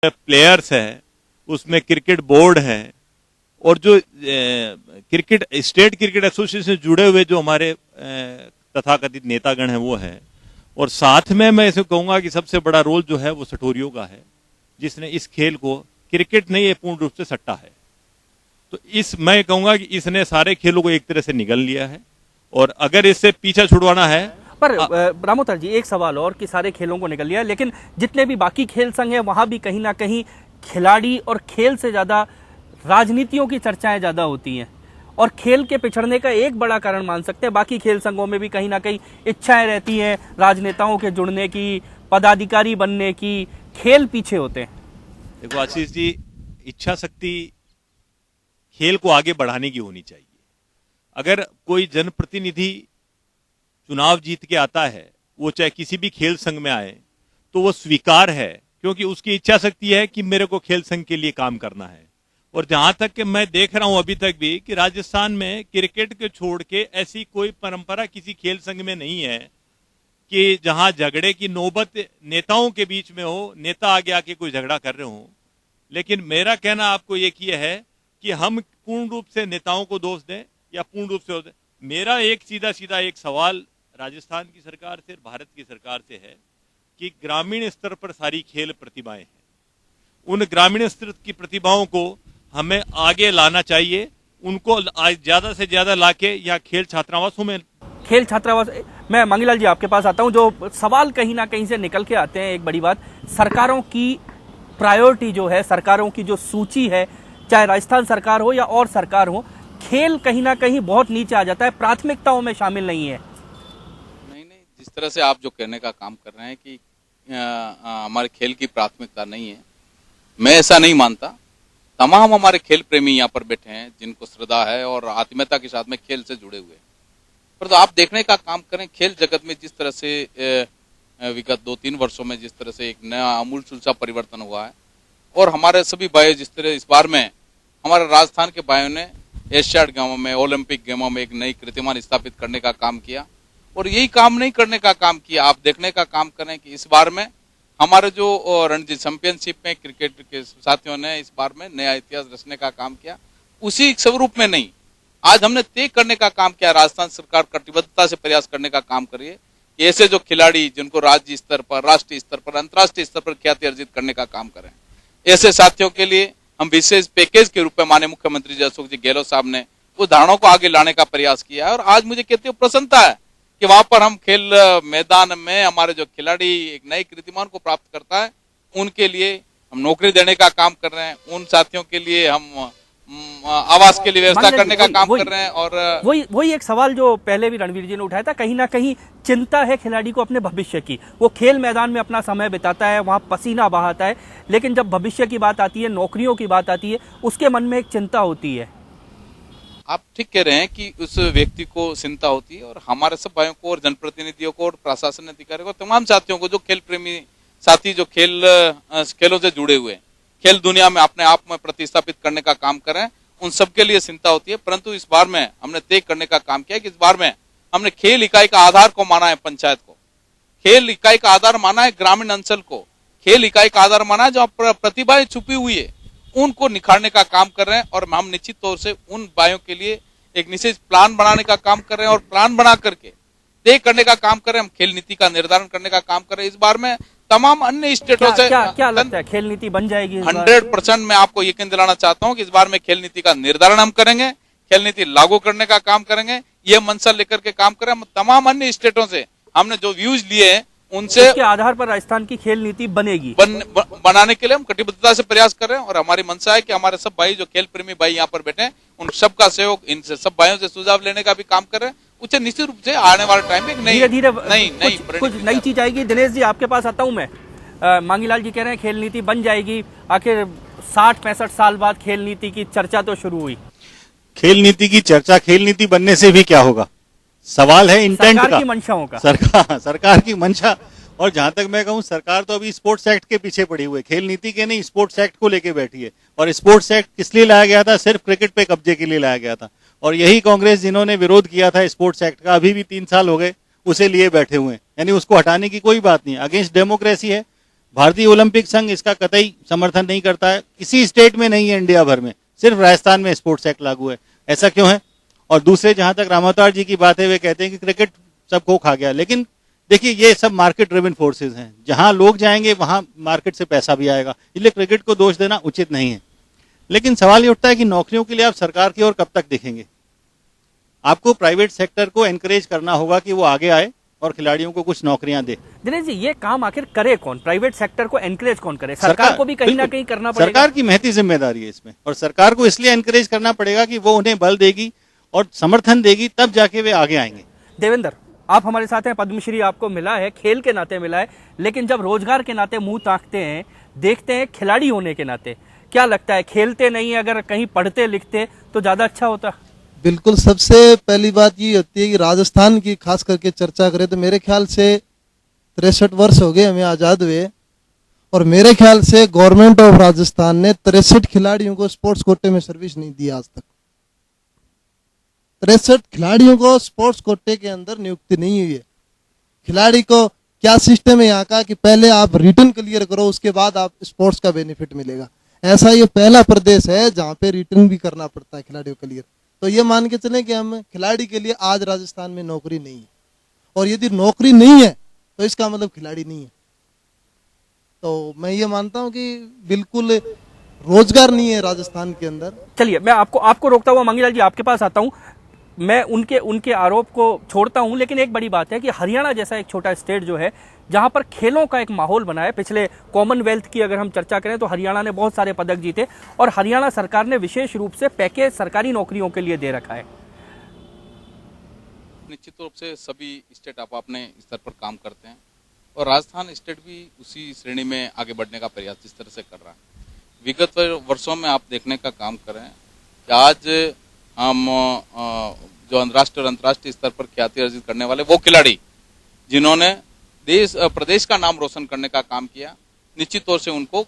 Players है, उसमें cricket board है और जो क्रिकेट स्टेट क्रिकेट एसोसिएशन से जुड़े हुए जो हमारे तथाकथित नेतागण हैं वो है। और साथ में मैं इसे कहूंगा कि सबसे बड़ा रोल जो है वो सटोरियो का है, जिसने इस खेल को, क्रिकेट नहीं ये पूर्ण रूप से सट्टा है, तो मैं कहूंगा कि इसने सारे खेलों को एक तरह से निगल लिया है और अगर इससे पीछा छुड़वाना है। पर रामोतर जी, एक सवाल और कि सारे खेलों को निगल लिया, लेकिन जितने भी बाकी खेल संघ हैं वहां भी कहीं ना कहीं खिलाड़ी और खेल से ज्यादा राजनीतियों की चर्चाएं ज्यादा होती हैं और खेल के पिछड़ने का एक बड़ा कारण मान सकते हैं। बाकी खेल संघों में भी कहीं ना कहीं इच्छाएं रहती हैं राजनेताओं के जुड़ने की, पदाधिकारी बनने की, खेल पीछे होते हैं। देखो आशीष जी, इच्छा शक्ति खेल को आगे बढ़ाने की होनी चाहिए। अगर कोई जनप्रतिनिधि चुनाव जीत के आता है, वो चाहे किसी भी खेल संघ में आए, तो वो स्वीकार है, क्योंकि उसकी इच्छा शक्ति है कि मेरे को खेल संघ के लिए काम करना है। और जहां तक कि मैं देख रहा हूं अभी तक भी कि राजस्थान में क्रिकेट के छोड़ के ऐसी कोई परंपरा किसी खेल संघ में नहीं है कि जहां झगड़े की नौबत नेताओं के बीच में हो, नेता आगे आके कोई झगड़ा कर रहे हो। लेकिन मेरा कहना आपको ये है कि हम पूर्ण रूप से नेताओं को दोष दें या पूर्ण रूप से मेरा एक सीधा एक सवाल राजस्थान की सरकार से, भारत की सरकार से है कि ग्रामीण स्तर पर सारी खेल प्रतिभाएं हैं, उन ग्रामीण स्तर की प्रतिभाओं को हमें आगे लाना चाहिए। उनको ज्यादा से ज्यादा लाके या खेल छात्रावासों में, खेल छात्रावास, मैं मांगीलाल जी आपके पास आता हूं। जो सवाल कहीं ना कहीं से निकल के आते हैं, एक बड़ी बात, सरकारों की प्रायोरिटी जो है, सरकारों की जो सूची है, चाहे राजस्थान सरकार हो या और सरकार हो, खेल कहीं ना कहीं बहुत नीचे आ जाता है, प्राथमिकताओं में शामिल नहीं है। नहीं, जिस तरह से आप जो कहने का काम कर रहे हैं कि हमारे खेल की प्राथमिकता नहीं है, मैं ऐसा नहीं मानता। तमाम हमारे खेल प्रेमी यहाँ पर बैठे हैं जिनको श्रद्धा है और आत्मीयता के साथ में खेल से जुड़े हुए, पर तो आप देखने का काम करें खेल जगत में जिस तरह से विगत 2-3 वर्षों में जिस तरह से एक नया आमूल-चूल सा परिवर्तन हुआ है और हमारे सभी भाई जिस तरह इस बार में हमारे राजस्थान के भाइयों ने एशियाड गेमों में, ओलंपिक गेमों में एक नई कीर्तिमान स्थापित करने का काम किया और यही काम नहीं करने का काम किया। आप देखने का काम करें कि इस बार में हमारे जो रणजी चैंपियनशिप में क्रिकेट के साथियों ने इस बार में नया इतिहास रचने का काम किया, उसी स्वरूप में नहीं, आज हमने तय करने का काम किया। राजस्थान सरकार कटिबद्धता से प्रयास करने का काम कर रही है कि ऐसे जो खिलाड़ी जिनको राज्य स्तर पर, राष्ट्रीय स्तर पर, अंतर्राष्ट्रीय स्तर पर ख्याति अर्जित करने का काम करें, ऐसे साथियों के लिए हम विशेष पैकेज के रूप में माननीय मुख्यमंत्री जी अशोक जी गहलोत साहब ने उस धारणाओं को आगे लाने का प्रयास किया है और आज मुझे कहते हुए प्रसन्नता है कि वहां पर हम खेल मैदान में हमारे जो खिलाड़ी एक नए कीर्तिमान को प्राप्त करता है, उनके लिए हम नौकरी देने का काम कर रहे हैं, उन साथियों के लिए हम आवास के लिए व्यवस्था करने का काम कर रहे हैं। और वही एक सवाल जो पहले भी रणवीर जी ने उठाया था, कहीं ना कहीं चिंता है खिलाड़ी को अपने भविष्य की। वो खेल मैदान में अपना समय बिताता है, वहां पसीना बहाता है, लेकिन जब भविष्य की बात आती है, नौकरियों की बात आती है, उसके मन में एक चिंता होती है। आप ठीक कह रहे हैं कि उस व्यक्ति को चिंता होती है और हमारे सब भाइयों को और जनप्रतिनिधियों को और प्रशासन अधिकारियों को, तमाम साथियों को, जो खेल प्रेमी साथी जो खेलों से जुड़े हुए, खेल दुनिया में अपने आप में प्रतिस्थापित करने का काम करें, उन सबके लिए चिंता होती है। परंतु इस बार में हमने तय करने का काम किया कि इस बार में हमने खेल इकाई का आधार को माना है पंचायत को, खेल इकाई का आधार माना है ग्रामीण अंचल को, खेल इकाई का आधार माना है जो प्रतिभाएं छुपी हुई है उनको निखारने का काम कर रहे हैं और हम निश्चित तौर से उन भाइयों के लिए एक निश्चित प्लान बनाने का काम कर रहे हैं और प्लान बना करके तय करने का काम कर रहे हैं। हम खेल नीति का निर्धारण करने का काम कर रहे हैं। इस बार में तमाम अन्य स्टेटों से क्या लगता है खेल नीति बन जाएगी? 100% मैं आपको यकीन दिलाना चाहता हूं कि इस बार में खेल नीति का निर्धारण हम करेंगे, खेल नीति लागू करने का काम करेंगे, ये मंशा लेकर के काम करें। हम तमाम अन्य स्टेटों से हमने जो व्यूज लिए हैं उनसे उसके आधार पर राजस्थान की खेल नीति बनेगी, बनाने के लिए हम कटिबद्धता से प्रयास कर रहे हैं और हमारी मंशा है कि हमारे सब भाई जो खेल प्रेमी भाई यहाँ पर बैठे हैं, उन सबका सहयोग, इनसे सब भाइयों से सुझाव लेने का भी काम कर रहे हैं। उसे निश्चित रूप से आने वाले टाइम में धीरे धीरे कुछ नई चीज आएगी। दिनेश जी आपके पास आता हूं मैं। मांगीलाल जी कह रहे हैं खेल नीति बन जाएगी, आखिर 60-65 साल बाद खेल नीति की चर्चा तो शुरू हुई। खेल नीति की चर्चा, खेल नीति बनने से भी क्या होगा, सवाल है इंटेंट का, सरकार की मंशाओं का, सरकार की मंशा। और जहां तक मैं कहूं, सरकार तो अभी स्पोर्ट्स एक्ट के पीछे पड़ी हुई है, खेल नीति के नहीं, स्पोर्ट्स एक्ट को लेके बैठी है। और स्पोर्ट्स एक्ट किस लिए लाया गया था? सिर्फ क्रिकेट पे कब्जे के लिए लाया गया था। और यही कांग्रेस जिन्होंने विरोध किया था स्पोर्ट्स एक्ट का, अभी भी 3 साल हो गए उसे लिए बैठे हुए हैं, यानी उसको हटाने की कोई बात नहीं, अगेंस्ट डेमोक्रेसी है। भारतीय ओलंपिक संघ इसका कतई समर्थन नहीं करता है। किसी स्टेट में नहीं है इंडिया भर में, सिर्फ राजस्थान में स्पोर्ट्स एक्ट लागू है। ऐसा क्यों है? और दूसरे, जहां तक रामावतार जी की बात है, वे कहते हैं कि क्रिकेट सबको खा गया। लेकिन देखिए, ये सब मार्केट ड्रिवन फोर्सेस हैं। जहां लोग जाएंगे वहां मार्केट से पैसा भी आएगा, इसलिए क्रिकेट को दोष देना उचित नहीं है। लेकिन सवाल ये उठता है कि नौकरियों के लिए आप सरकार की ओर कब तक देखेंगे? आपको प्राइवेट सेक्टर को एनकरेज करना होगा कि वो आगे आए और खिलाड़ियों को कुछ नौकरियां दे। दिनेश जी, ये काम आखिर करे कौन? प्राइवेट सेक्टर को एनकरेज कौन करे? सरकार को भी कहीं ना कहीं करना पड़ेगा। सरकार की महती जिम्मेदारी है इसमें, और सरकार को इसलिए एनकरेज करना पड़ेगा कि वो उन्हें बल देगी और समर्थन देगी, तब जाके वे आगे आएंगे। देवेंद्र, आप हमारे साथ हैं, पद्मश्री आपको मिला है, खेल के नाते मिला है, लेकिन जब रोजगार के नाते मुंह ताकते हैं, देखते हैं खिलाड़ी होने के नाते, क्या लगता है खेलते नहीं, अगर कहीं पढ़ते लिखते तो ज्यादा अच्छा होता? बिल्कुल। सबसे पहली बात ये होती है कि राजस्थान की खास करके चर्चा करें तो मेरे ख्याल से 63 वर्ष हो गए हमें आजाद हुए, और मेरे ख्याल से गवर्नमेंट ऑफ राजस्थान ने 63 खिलाड़ियों को स्पोर्ट्स कोटे में सर्विस नहीं दी आज तक। 63 खिलाड़ियों को स्पोर्ट्स कोटे के अंदर नियुक्ति नहीं हुई है। खिलाड़ी को क्या सिस्टम है यहाँ का कि पहले आप रिटर्न क्लियर करो, उसके बाद आप स्पोर्ट्स का बेनिफिट मिलेगा। ऐसा ये पहला प्रदेश है जहाँ पे रिटर्न भी करना पड़ता है खिलाड़ियों को क्लियर। तो ये मान के चलें कि हम खिलाड़ी के लिए आज राजस्थान में नौकरी नहीं है, और यदि नौकरी नहीं है तो इसका मतलब खिलाड़ी नहीं है। तो मैं ये मानता हूं कि बिल्कुल रोजगार नहीं है राजस्थान के अंदर। चलिए, मैं आपको रोकता हुआ मंगीलाल जी आपके पास आता हूं। मैं उनके आरोप को छोड़ता हूं, लेकिन एक बड़ी बात है कि हरियाणा जैसा एक छोटा स्टेट जो है, जहां पर खेलों का एक माहौल बना है, पिछले कॉमनवेल्थ की अगर हम चर्चा करें तो हरियाणा ने बहुत सारे पदक जीते, और हरियाणा सरकार ने विशेष रूप से पैकेज सरकारी नौकरियों के लिए दे रखा है। निश्चित रूप से सभी स्टेट अपने स्तर पर काम करते हैं, और राजस्थान स्टेट भी उसी श्रेणी में आगे बढ़ने का प्रयास जिस तरह से कर रहा है। विगत वर्षों में आप देखने का काम कर रहे हैं कि आज हम जो राष्ट्रीय और अंतर्राष्ट्रीय स्तर पर ख्याति अर्जित करने वाले वो खिलाड़ी जिन्होंने प्रदेश का नाम रोशन करने का काम किया, निश्चित तौर से उनको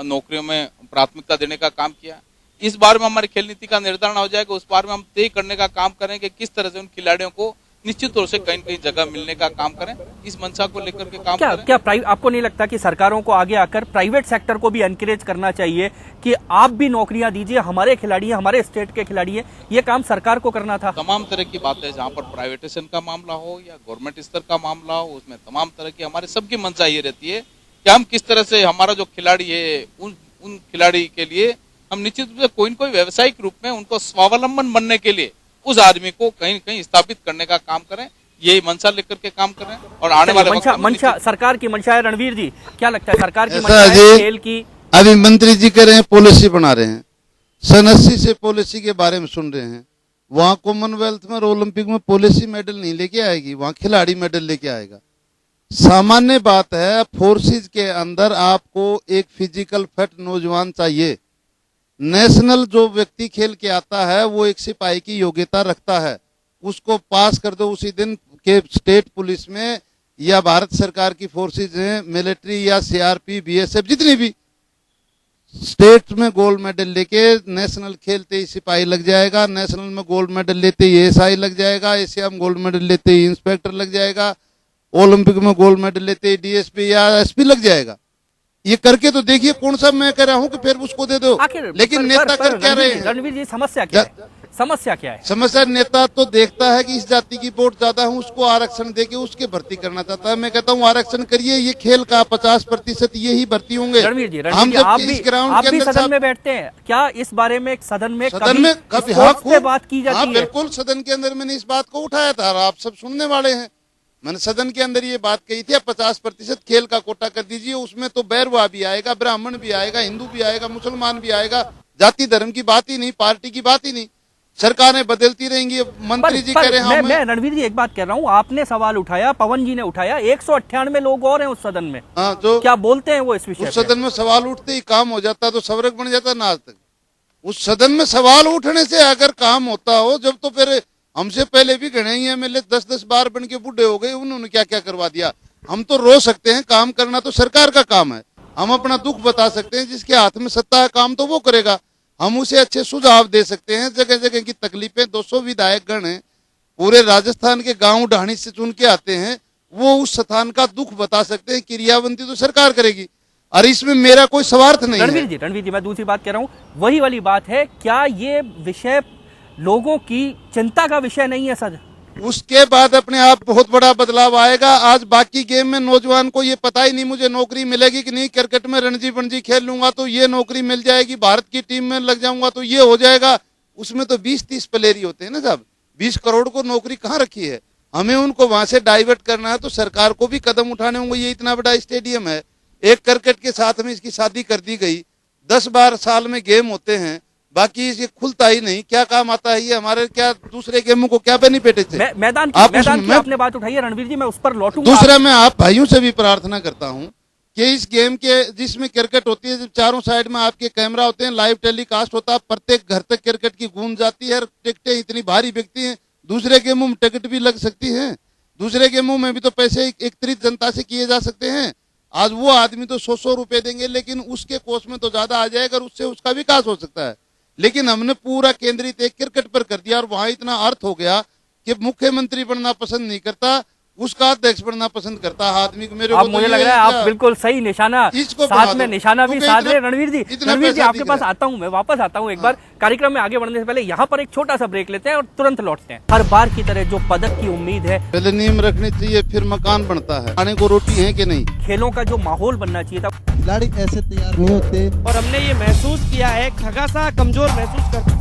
नौकरियों में प्राथमिकता देने का काम किया। इस बार में हमारी खेल नीति का निर्धारण हो जाएगा, उस बार में हम तय करने का काम करें कि किस तरह से उन खिलाड़ियों को निश्चित तौर से कहीं न कहीं जगह मिलने का काम करें। इस मंशा को लेकर के काम करें। आपको नहीं लगता कि सरकारों को आगे आकर प्राइवेट सेक्टर को भी एनकरेज करना चाहिए कि आप भी नौकरियां दीजिए, हमारे खिलाड़ी हैं, हमारे स्टेट के खिलाड़ी हैं? ये काम सरकार को करना था। तमाम तरह की बातें, जहां पर प्राइवेटाइजेशन का मामला हो या गवर्नमेंट स्तर का मामला हो, उसमें तमाम तरह की हमारे सबकी मंशा ये रहती है कि हम किस तरह से हमारा जो खिलाड़ी है उन खिलाड़ी के लिए हम निश्चित रूप से कोई न कोई व्यवसायिक रूप में उनको स्वावलंबन बनने के लिए उस आदमी को कहीं न कहीं स्थापित करने का काम करें। यही मंशा लेकर के काम कर रहे हैं, और आने वाले मंशा सरकार की मंशा है। रणवीर जी, क्या लगता है सरकार की मंशा है खेल की? अभी मंत्री जी कह रहे हैं पॉलिसी बना रहे हैं, सन 80 से पॉलिसी के बारे में सुन रहे हैं। वहां कॉमनवेल्थ में और ओलंपिक में पॉलिसी मेडल नहीं लेके आएगी, वहां खिलाड़ी मेडल लेके आएगा। सामान्य बात है, फोर्सेज के अंदर आपको एक फिजिकल फिट नौजवान चाहिए। नेशनल जो व्यक्ति खेल के आता है वो एक सिपाही की योग्यता रखता है, उसको पास कर दो, उसी दिन के स्टेट पुलिस में या भारत सरकार की फोर्सेज हैं, मिलिट्री या सीआरपी, बीएसएफ, जितनी भी स्टेट में गोल्ड मेडल लेके नेशनल खेलते ही सिपाही लग जाएगा, नेशनल में गोल्ड मेडल लेते ही एएसआई लग जाएगा, एशिया में गोल्ड मेडल लेते ही इंस्पेक्टर लग जाएगा, ओलंपिक में गोल्ड मेडल लेते ही डीएसपी या एसपी लग जाएगा। ये करके तो देखिए, कौन सा मैं कह रहा हूं कि फिर उसको दे दो। लेकिन नेता कर क्या रहे हैं? रणवीर जी, समस्या क्या है? समस्या क्या है? समस्या नेता तो देखता है कि इस जाति की वोट ज्यादा है, उसको आरक्षण देके उसके भर्ती करना चाहता है। मैं कहता हूँ आरक्षण करिए, ये खेल का 50% यही भर्ती होंगे। रणवीर जी, आप भी सदन में बैठते हैं क्या? इस बारे में सदन में कभी बात की जाती है? बिल्कुल, सदन के अंदर मैंने इस बात को उठाया था, आप सब सुनने वाले हैं। मैंने सदन के अंदर ये बात कही थी, 50% खेल का कोटा कर दीजिए, उसमें तो बैरवा भी आएगा, ब्राह्मण भी आएगा, हिंदू भी आएगा, मुसलमान भी आएगा, जाति धर्म की बात ही नहीं, पार्टी की बात ही नहीं। सरकारें बदलती रहेंगी, मंत्री जी कह रहे हैं। मैं रणवीर जी एक बात कह रहा हूँ, आपने सवाल उठाया, पवन जी ने उठाया, 198 लोग और हैं उस सदन में। जो क्या बोलते हैं वो इस विषय? उस सदन में सवाल उठते ही काम हो जाता, तो सवरक बन जाता ना। आज तक उस सदन में सवाल उठने से अगर काम होता हो, जब तो फिर हमसे पहले भी गणे ही एमएलए 10-10 बार बन के बूढ़े हो गए, उन्होंने क्या क्या करवा दिया। हम तो रो सकते हैं, काम करना तो सरकार का काम है। हम अपना दुख बता सकते हैं, जिसके हाथ में सत्ता है काम तो वो करेगा। हम उसे अच्छे सुझाव दे सकते हैं, जगह जगह की तकलीफें। 200 विधायक गण हैं, पूरे राजस्थान के गांव ढाणी से चुन के आते हैं, वो उस स्थान का दुख बता सकते हैं। क्रियावंती तो सरकार करेगी और इसमें मेरा कोई स्वार्थ नहीं है। रणवीर जी मैं दूसरी बात कह रहा हूँ, वही वाली बात है, क्या ये विषय लोगों की चिंता का विषय नहीं है सर? उसके बाद अपने आप बहुत बड़ा बदलाव आएगा। आज बाकी गेम में नौजवान को ये पता ही नहीं मुझे नौकरी मिलेगी कि नहीं। क्रिकेट में रणजी रणजी खेल लूंगा तो ये नौकरी मिल जाएगी, भारत की टीम में लग जाऊंगा तो ये हो जाएगा। उसमें तो 20-30 प्लेयर ही होते हैं ना साहब, 20 करोड़ को नौकरी कहाँ रखी है। हमें उनको वहां से डाइवर्ट करना है तो सरकार को भी कदम उठाने होंगे। ये इतना बड़ा स्टेडियम है, एक क्रिकेट के साथ में इसकी शादी कर दी गई, 10-12 साल में गेम होते हैं, बाकी ये खुलता ही नहीं। क्या काम आता है ये हमारे, क्या दूसरे गेमों को क्या बेनिफिट है? मैदान की आपने बात उठाई है रणवीर जी, मैं उस पर लौटूंगा। दूसरा मैं आप भाइयों से भी प्रार्थना करता हूं कि इस गेम के जिसमें क्रिकेट होती है, चारों साइड में आपके कैमरा होते हैं, लाइव टेलीकास्ट होता है, प्रत्येक घर तक क्रिकेट की गूंज जाती है। टिकटें इतनी भारी बिकती हैं, दूसरे गेमों में टिकट भी लग सकती है, दूसरे गेमों में भी तो पैसे एकत्रित जनता से किए जा सकते हैं। आज वो आदमी तो 100 रुपए देंगे लेकिन उसके कोष में तो ज्यादा आ जाएगा और उससे उसका विकास हो सकता है। लेकिन हमने पूरा केंद्रित एक क्रिकेट पर कर दिया और वहां इतना अर्थ हो गया कि मुख्यमंत्री बनना पसंद नहीं करता, उसका अध्यक्ष बनना पसंद करता है आदमी को। मेरे को मुझे लग रहा है आप बिल्कुल सही निशाना साथ में निशाना भी साध रहे। रणवीर जी आपके पास आता हूं, मैं वापस आता हूं एक बार। कार्यक्रम में आगे बढ़ने से पहले यहाँ पर एक छोटा सा ब्रेक लेते हैं और तुरंत लौटते हैं। हर बार की तरह जो पदक की उम्मीद है, पहले नींव रखनी चाहिए फिर मकान बनता है। खाने को रोटी है कि नहीं, खेलों का जो माहौल बनना चाहिए था, खिलाड़ी ऐसे तैयार नहीं होते। और हमने ये महसूस किया है, खगा सा कमजोर महसूस करते